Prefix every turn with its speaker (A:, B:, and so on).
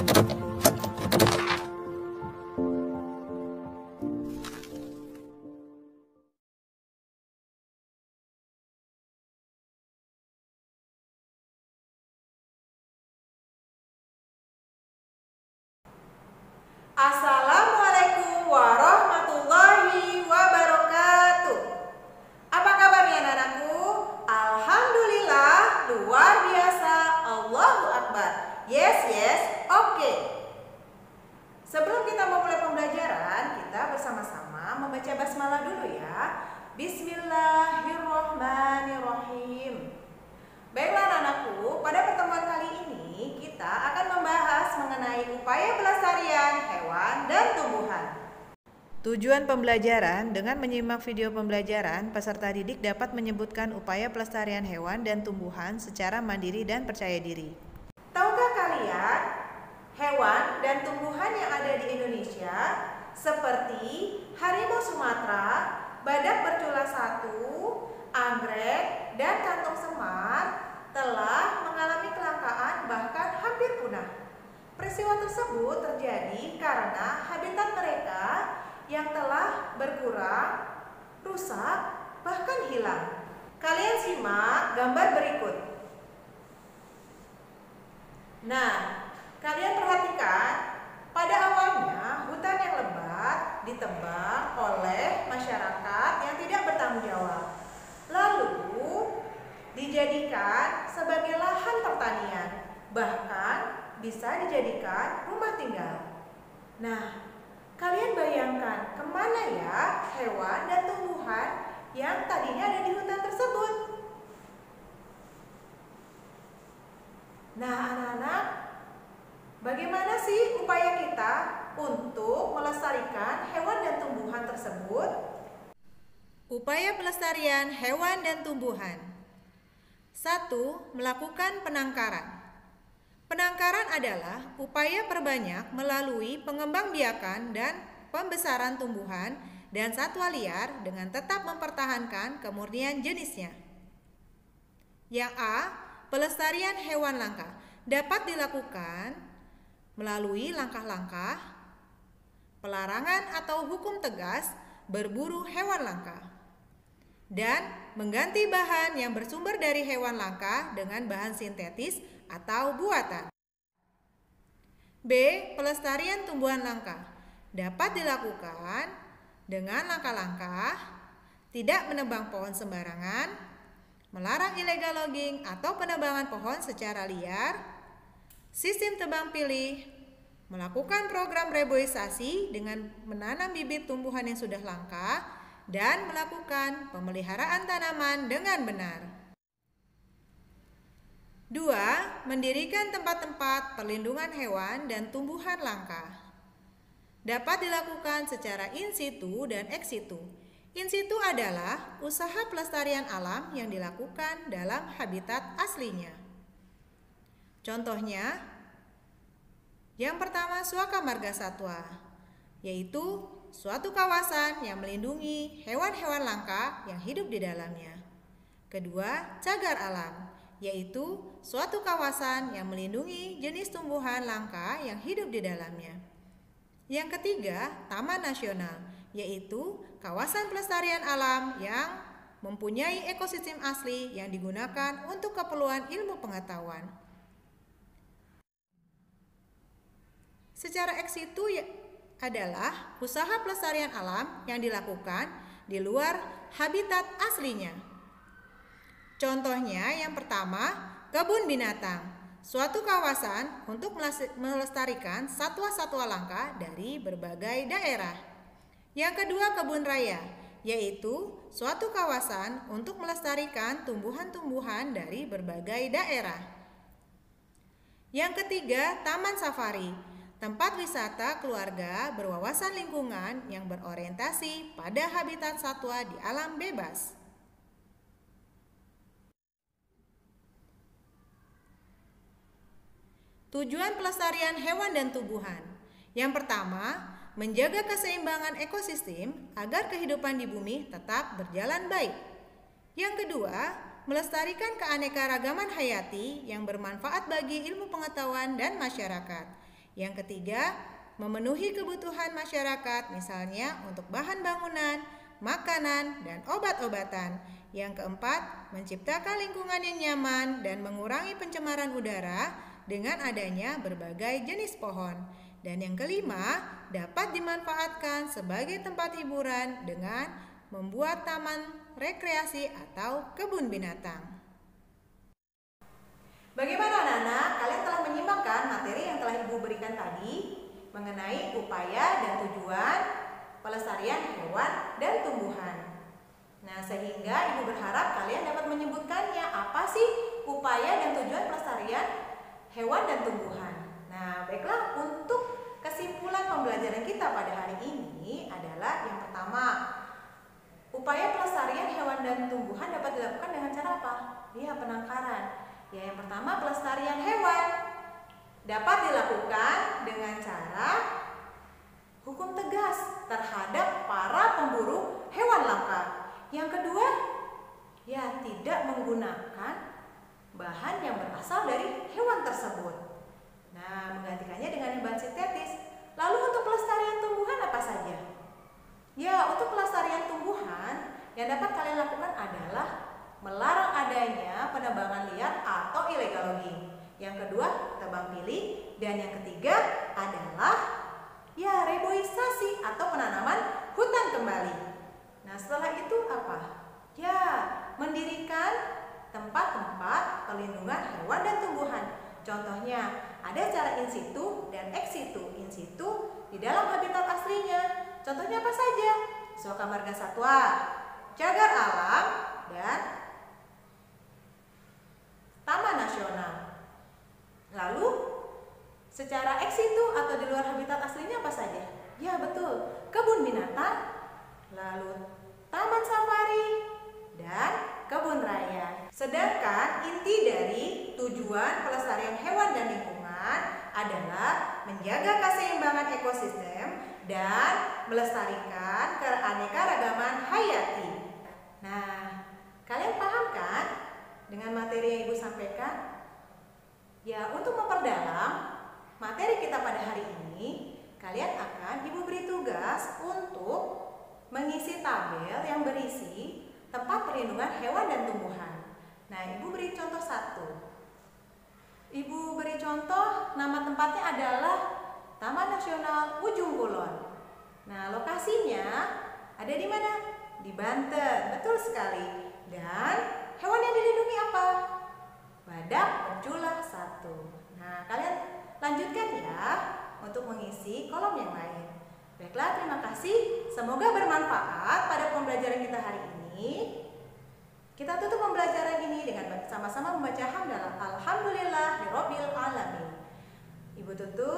A: Assalamualaikum warahmatullahi wabarakatuh. Apa kabarnya anak-anakku? Alhamdulillah, luar biasa, Allahu Akbar. Yes, oke. Sebelum kita memulai pembelajaran, kita bersama-sama membaca basmalah dulu ya. Bismillahirrahmanirrahim. Baiklah anak-anakku, pada pertemuan kali ini kita akan membahas mengenai upaya pelestarian hewan dan tumbuhan. Tujuan pembelajaran: dengan menyimak video pembelajaran, peserta didik dapat menyebutkan upaya pelestarian hewan dan tumbuhan secara mandiri dan percaya diri. Tahukah kalian hewan dan tumbuhan yang ada di Indonesia seperti harimau Sumatera, badak bercula 1, anggrek, dan kantung semar telah mengalami kelangkaan bahkan hampir punah. Peristiwa tersebut terjadi karena habitat mereka yang telah berkurang, rusak, bahkan hilang. Kalian simak gambar berikut. Nah, kalian perhatikan, pada awalnya hutan yang lebat ditebang oleh masyarakat yang tidak bertanggung jawab. Lalu dijadikan sebagai lahan pertanian, bahkan bisa dijadikan rumah tinggal. Nah, kalian bayangkan kemana ya hewan dan tumbuhan yang tadinya ada di hutan tersebut? Nah, anak-anak, bagaimana sih upaya kita untuk melestarikan hewan dan tumbuhan tersebut? Upaya pelestarian hewan dan tumbuhan. 1. Melakukan penangkaran. Penangkaran adalah upaya perbanyak melalui pengembangbiakan dan pembesaran tumbuhan dan satwa liar dengan tetap mempertahankan kemurnian jenisnya. Yang A. Pelestarian hewan langka dapat dilakukan melalui langkah-langkah pelarangan atau hukum tegas berburu hewan langka dan mengganti bahan yang bersumber dari hewan langka dengan bahan sintetis atau buatan. B. Pelestarian tumbuhan langka dapat dilakukan dengan langkah-langkah tidak menebang pohon sembarangan, melarang illegal logging atau penebangan pohon secara liar, sistem tebang pilih, melakukan program reboisasi dengan menanam bibit tumbuhan yang sudah langka, dan melakukan pemeliharaan tanaman dengan benar. 2. Mendirikan tempat-tempat perlindungan hewan dan tumbuhan langka. Dapat dilakukan secara in situ dan ex situ. In situ adalah usaha pelestarian alam yang dilakukan dalam habitat aslinya. Contohnya, yang pertama Suaka Marga Satwa, yaitu suatu kawasan yang melindungi hewan-hewan langka yang hidup di dalamnya. Kedua, Cagar Alam, yaitu suatu kawasan yang melindungi jenis tumbuhan langka yang hidup di dalamnya. Yang ketiga, Taman Nasional, yaitu kawasan pelestarian alam yang mempunyai ekosistem asli yang digunakan untuk keperluan ilmu pengetahuan. Secara ex situ adalah usaha pelestarian alam yang dilakukan di luar habitat aslinya. Contohnya yang pertama, kebun binatang, suatu kawasan untuk melestarikan satwa-satwa langka dari berbagai daerah. Yang kedua, kebun raya, yaitu suatu kawasan untuk melestarikan tumbuhan-tumbuhan dari berbagai daerah. Yang ketiga, taman safari, tempat wisata keluarga berwawasan lingkungan yang berorientasi pada habitat satwa di alam bebas. Tujuan pelestarian hewan dan tumbuhan. Yang pertama, menjaga keseimbangan ekosistem agar kehidupan di bumi tetap berjalan baik. Yang kedua, melestarikan keanekaragaman hayati yang bermanfaat bagi ilmu pengetahuan dan masyarakat. Yang ketiga, memenuhi kebutuhan masyarakat, misalnya untuk bahan bangunan, makanan, dan obat-obatan. Yang keempat, menciptakan lingkungan yang nyaman dan mengurangi pencemaran udara dengan adanya berbagai jenis pohon. Dan yang kelima, dapat dimanfaatkan sebagai tempat hiburan dengan membuat taman rekreasi atau kebun binatang. Bagaimana anak-anak? Kalian telah menyimakkan materi yang telah Ibu berikan tadi mengenai upaya dan tujuan pelestarian hewan dan tumbuhan. Nah, sehingga Ibu berharap kalian dapat menyebutkannya. Apa sih upaya dan tujuan pelestarian hewan dan tumbuhan? Nah, baiklah, untuk kesimpulan pembelajaran kita pada hari ini adalah yang pertama, upaya pelestarian hewan dan tumbuhan dapat dilakukan dengan cara apa? Ya, penangkaran. Ya, yang pertama, pelestarian hewan dapat dilakukan dengan cara hukum tegas terhadap para pemburu hewan langka. Yang kedua, ya tidak menggunakan bahan yang berasal dari hewan tersebut. Nah, menggantikannya dengan bahan sintetis. Lalu untuk pelestarian tumbuhan apa saja? Ya, untuk pelestarian tumbuhan yang dapat kalian lakukan adalah melarang adanya penebangan liar atau illegal logging. Yang kedua, tebang pilih. Dan yang ketiga adalah ya reboisasi atau penanaman hutan kembali. Nah, setelah itu apa? Ya, mendirikan tempat-tempat perlindungan hewan dan tumbuhan. Contohnya, ada cara in situ dan ex situ. In situ di dalam habitat aslinya. Contohnya apa saja? Suaka marga satwa, cagar alam, dan taman nasional. Lalu, secara ex situ atau di luar habitat aslinya apa saja? Ya, betul. Kebun binatang, lalu taman safari, dan kebun raya. Sedangkan inti dari tujuan pelestarian hewan dan lingkungan adalah menjaga keseimbangan ekosistem dan melestarikan keanekaragaman hayati. Nah, kalian paham kan dengan materi yang Ibu sampaikan? Ya, untuk memperdalam materi kita pada hari ini, kalian akan Ibu beri tugas untuk mengisi tabel yang berisi tempat perlindungan hewan dan tumbuhan. Nah, Ibu beri contoh satu. Ibu beri contoh nama tempatnya adalah Taman Nasional Ujung Kulon. Nah, lokasinya ada di mana? Di Banten, betul sekali. Dan hewan yang dilindungi apa? Badak berjula 1. Nah, kalian lanjutkan ya untuk mengisi kolom yang lain. Baiklah, terima kasih. Semoga bermanfaat pada pembelajaran kita hari ini. Kita tutup pembelajaran ini dengan sama-sama membaca hamdalah. Alhamdulillahirabbil alamin. Ibu tutup.